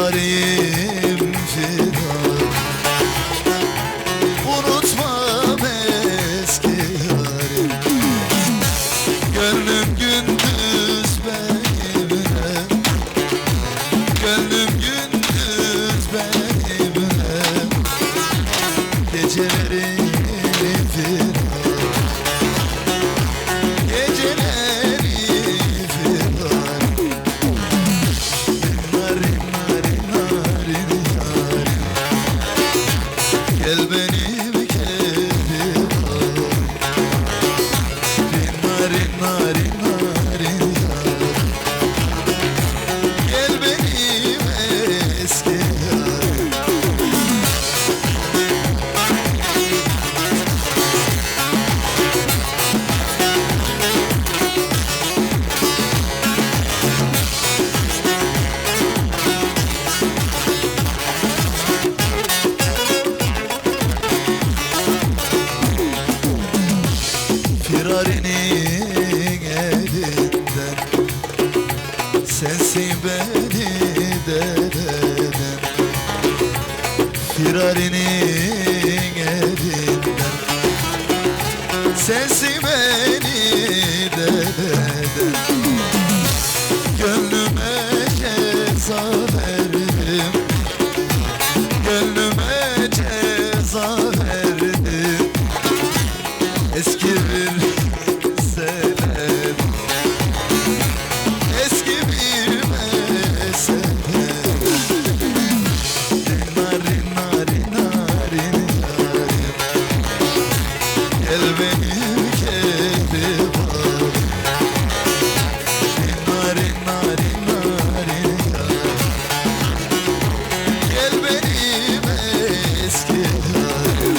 Firariyim firar, unutmam eski yarim. Gönlüm gündüz benimle, gönlüm gündüz benimle. Gecelerim firar, geceleri firar. Narin narin narin narin, gel benim keyfim al. Narin narin narin narin, gel benim eski yarim. Firarinin elinden, sensin beni dededen. Firarinin elinden, sensin beni dededen. Gönlüme ceza verdim, gönlüme ceza verdim. Eski bir senem, eski bir mesele. Narin narin narin yarim, gel benim keyfim al. Narin narin narin yarim, gel benim eski yarim.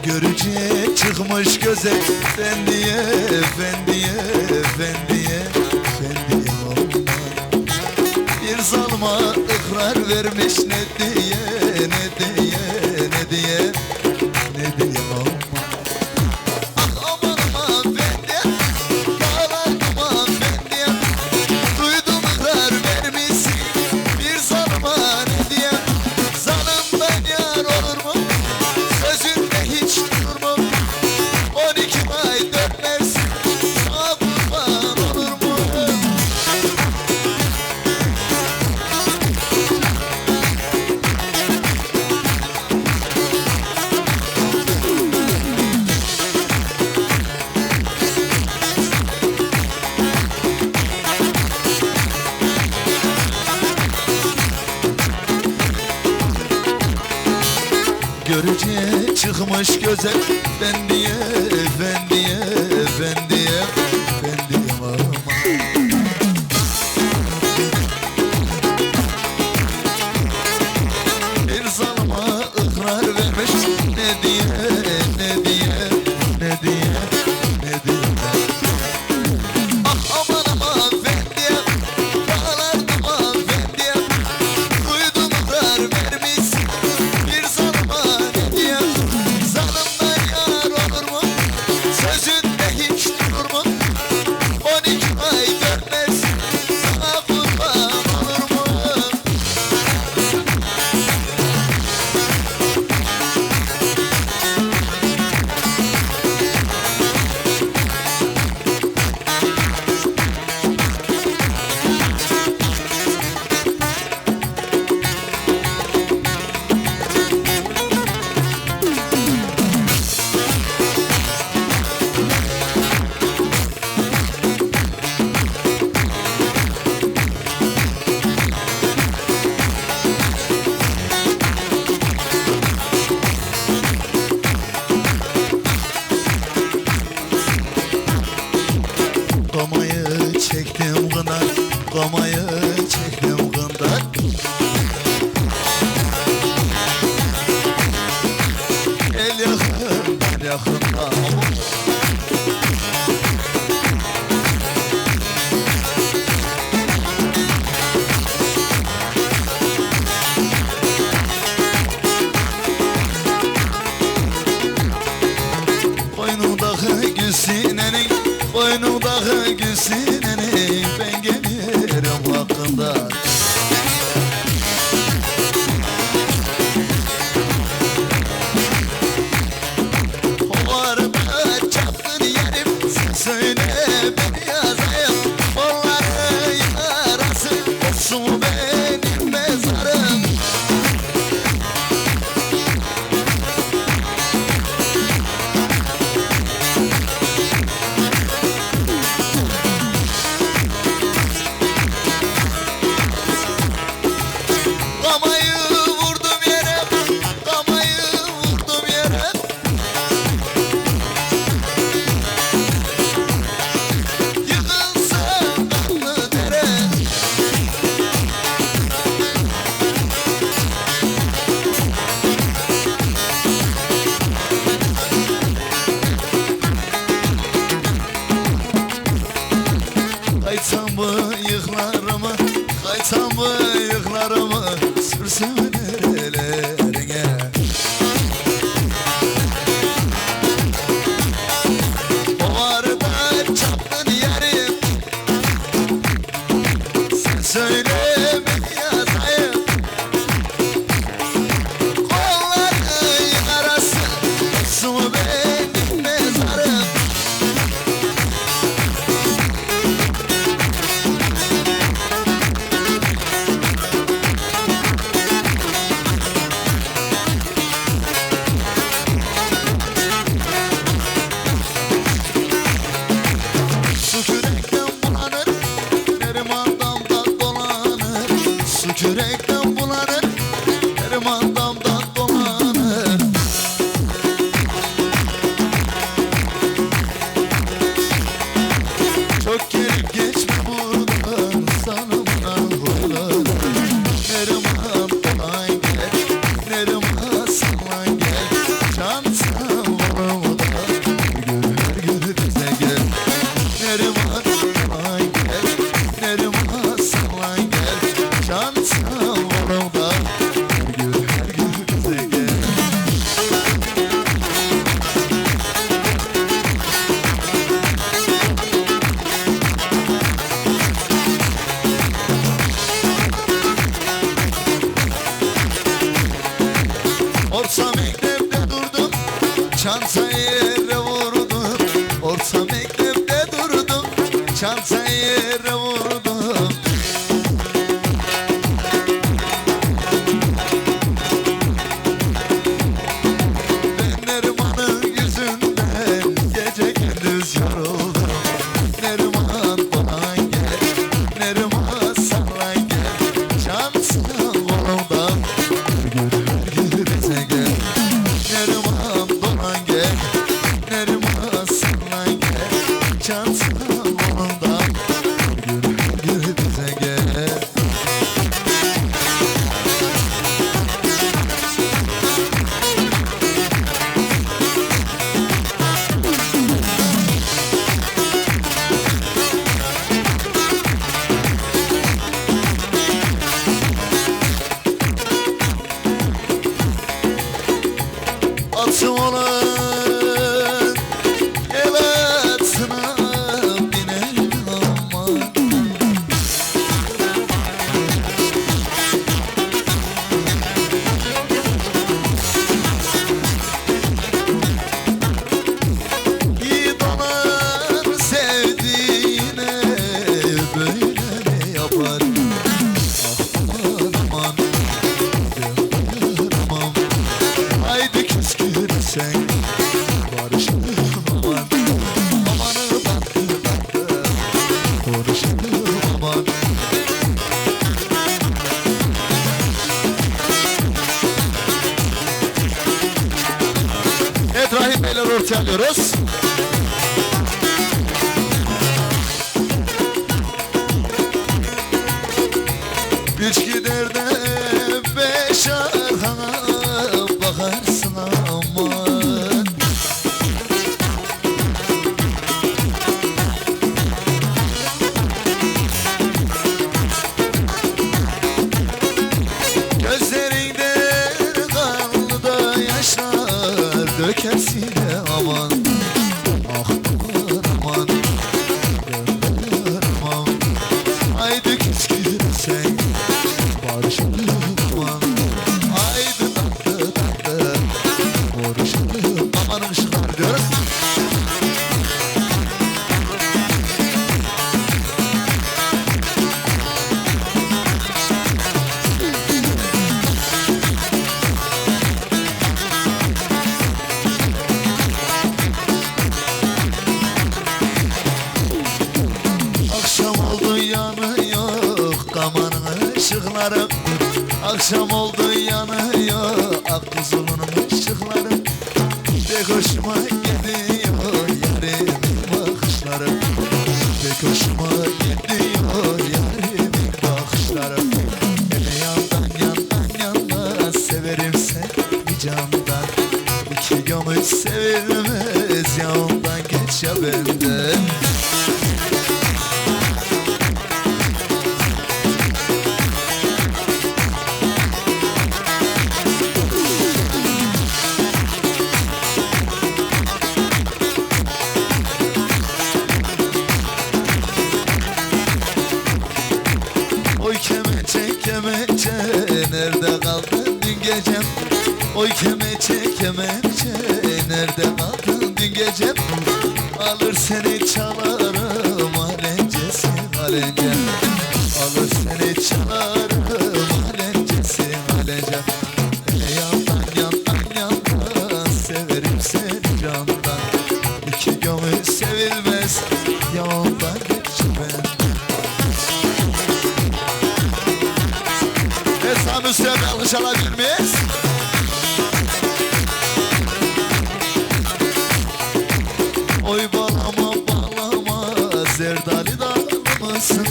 Görücüye çıkmış göze, efendiye, efendiye, efendiye, efendiye aman. Bir zalma ıkrar vermiş, ne diye, ne diye, ne diye, ne diye aman. Ah aman aman efendi, dağlar duman efendi. Duydum ıkrar vermişsin, bir zalma ne diye. Zalımdan yar olur mu? Sözünde hiç durmam. 12 ay 4 mevsim, sana kurban olur mu? Görücüye çıkmış göze, efendiye, efendiye, efendiye, efendiye aman. Bir zalma ıkrar vermiş, ne diye, ne diye, ne diye, ne diye. Ah aman aman efendiye, dağlar duman efendiye. Duydum ıkrar vermişsin, bir zalma ne diye. Zalımdan yar olur mu? Sözünde hiç Kamayı çektim kından. El yakından yakından. Boynundaki gül sinenin, boynundaki gül sinenin, ben gelirim hakkında. O arada çapkın yerim, sen söyle ben yazayım. Onların yarası olsun benim mezarım. Kamayı vurdum yere, kamayı vurdum yere. Yıkılsa kanlı dere. Kaytsam bıyıklarımı, kaytsam bıyıklarımı, sürsün nerelerine. O arada çapkın yerim, sen söyle ben yazayım. Kolların yarası olsun benim mezarım. Su kürekten bulanır, Neriman damda dolanır. Su kürekten bulanır, Neriman damda dolanır. Çok gelip geçme buradan, sanımına huylanır. Neriman dolan gel, Neriman sallan gel. Can savurumda, her gün bize gel. Neriman sallan gel, Neriman sallan gel. Can savurumda, her gün bize gel. Orta mektepte durdum, çanta yere vurdum. Orta mektepte durdum, çanta yere vurdum. Ben Neriman'ın yüzünden gece gündüz yoruldum. Neriman dolan gel, Neriman sallan gel. Can savurumdan, her gün bize gel. Neriman dolan gel, Neriman sallan gel. Can savurumdan, her gün bize gel. Atım olan el atına biner aman. Yiğit olan sevdiğine böyle mi yapar? Ah aman aman, haydi küskürsen barışalım aman. Amanı battı battı, konuşalım aman. Evet, Rahim Beyler ortaya alıyoruz. söyle aman. Ah bahar aman, gönder aman. Haydi küs gülsen barışalım aman. Haydi tatlı tatlı konuşalım aman. Işıklar diyoruz. Akşam oldu yanıyor kamanın ışıkları. Akşam oldu yanıyor ak kuzulunun ışıkları. Pek hoşuma gidiyor yarimin bakışları. Pek hoşuma gidiyor yarimin bakışları. Hele yandan yandan yandan severim seni candan. İki gönül sevilmez yandan geç ya benden. Oy kemençe kemençe nerede kaldın dün gecem? Oy kemençe kemençe nerede kaldın dün gecem? Alır seni çalarım alencesi alence. Alır seni çalarım alencesi alence. Hele yandan yandan yandan severim seni candan. İki gönül sevilmez yandan geçmez. Esam üstüne bir alkış alabilir miyiz? Oy bağlama bağlama zerdali dağlı mısın?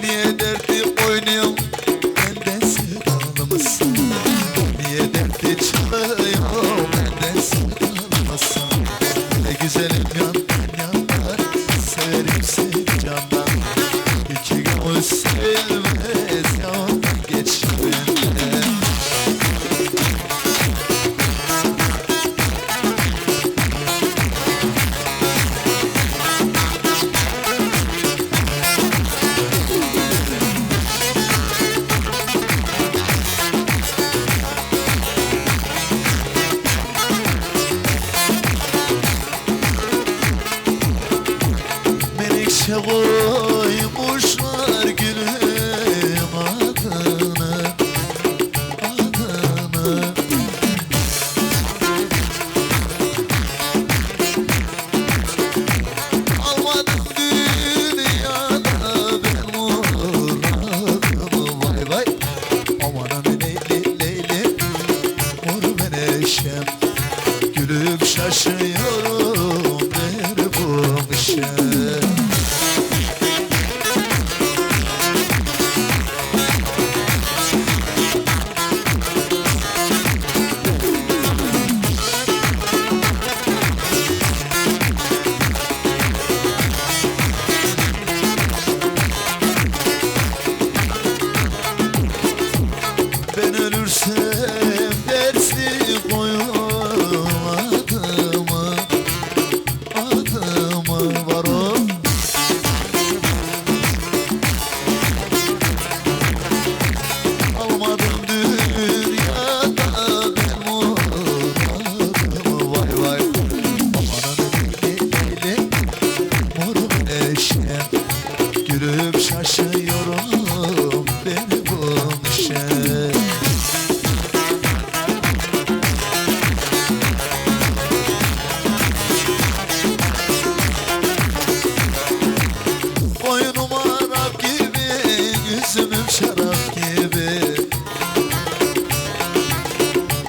Niye dertli oynuyorum benden sevdalı mısın? Niye dertli çalıyor benden sevdalı mısın? Ne güzelim yandan yandan severim seni candan. İki gönül sevilmez yandan geç benden. Menekşe koymuşlar gülüm adını, adını. Almadım dünyada ben muradımı vay vay. Amanın leyli leyli mor menekşem. Gülüp şaşıyorum der bu işe. Ben ölürsem dersi koyun adımı, adımı var o. Almadım dünyada ben muradımı vay vay. Amanın leyli leyli mor eşeğim. Gülüp şaşıyorum beni bu işe. Boynum Arap gibi, yüzümüm şarap gibi.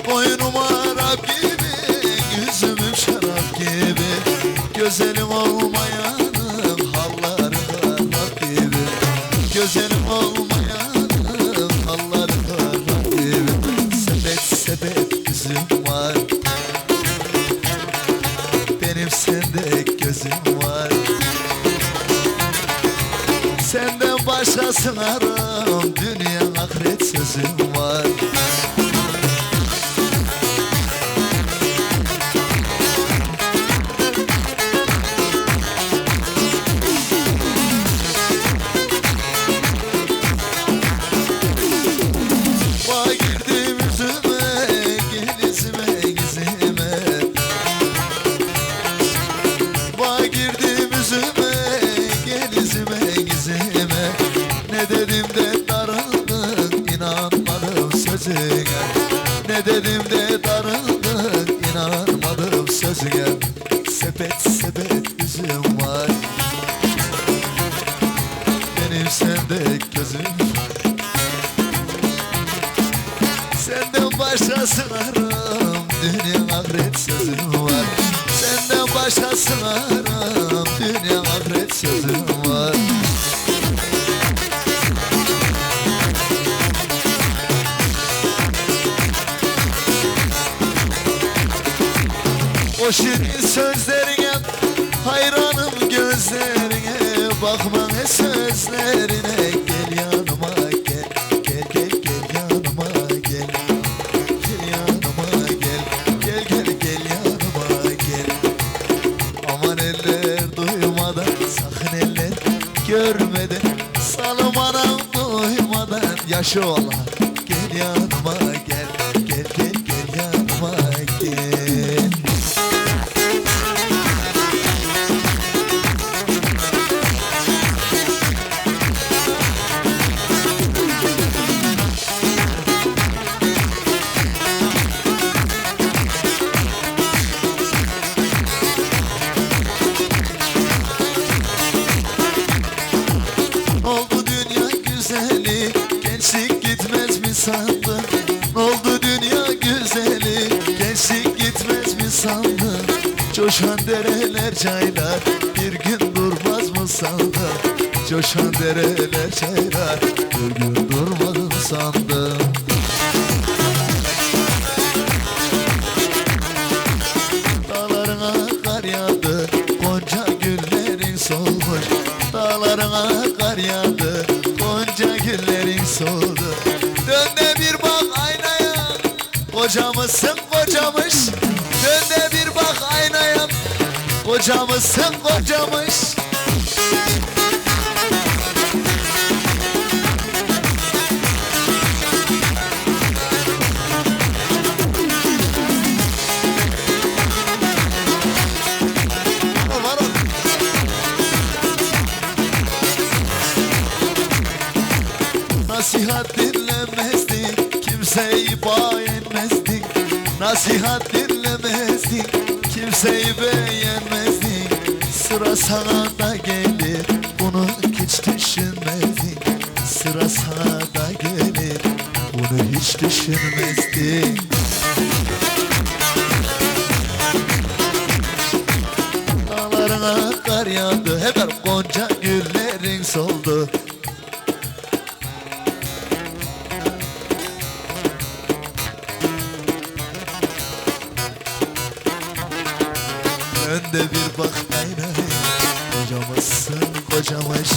Boynum Arap gibi, yüzümüm şarap gibi. Güzelim olmayanın halları harap gibi. Güzelim olmayanın halları harap gibi. Sepet sepet üzüm var, benim sende gözüm var. Senden başkasını aram, dünya ahiret sözüm var. sözüne sepet sepet üzüm var. Benim sende gözüm var. Senden başkasını aram, dünya ahiret sözüm var. Senden başkasını aram, dünya ahiret sözüm var. O şirin sözlerine hayranım gözlerine, bakma ne sözlerine. Gel yanıma gel, gel gel gel yanıma gel. Gel yanıma gel, gel gel gel yanıma gel. Aman eller duymadan, sakın eller görmeden, salım anam duymadan. Yaşa ola, gel yanıma gel, gel gel gel yanıma gel. Oldu dünya güzeli, gençlik gitmez mi sandın? Oldu dünya güzeli, gençlik gitmez mi sandın? Coşan dereler çaylar, bir gün durmaz mı sandın? Coşan dereler çaylar, bir gün durmaz mı sandın? Dağlarına kar yağdı, gonca güllerin solmuş. Dağlarına kar yağdı, gonca güllerin soldu. Dön de bir bak aynaya, kocamısın kocamış. Dön de bir bak aynaya, kocamısın kocamış. Nasihat dinlemezdik, kimseyi beğenmezdik. Nasihat dinlemezdik, kimseyi beğenmezdik. Sıra sana da gelir, bunu hiç düşünmezdik. Sıra sana da gelir, bunu hiç düşünmezdik. Dağlarına kar yağdı, hemen gonca güllerin soldu. Önde bir bak aynaya, kocamışsın kocamış.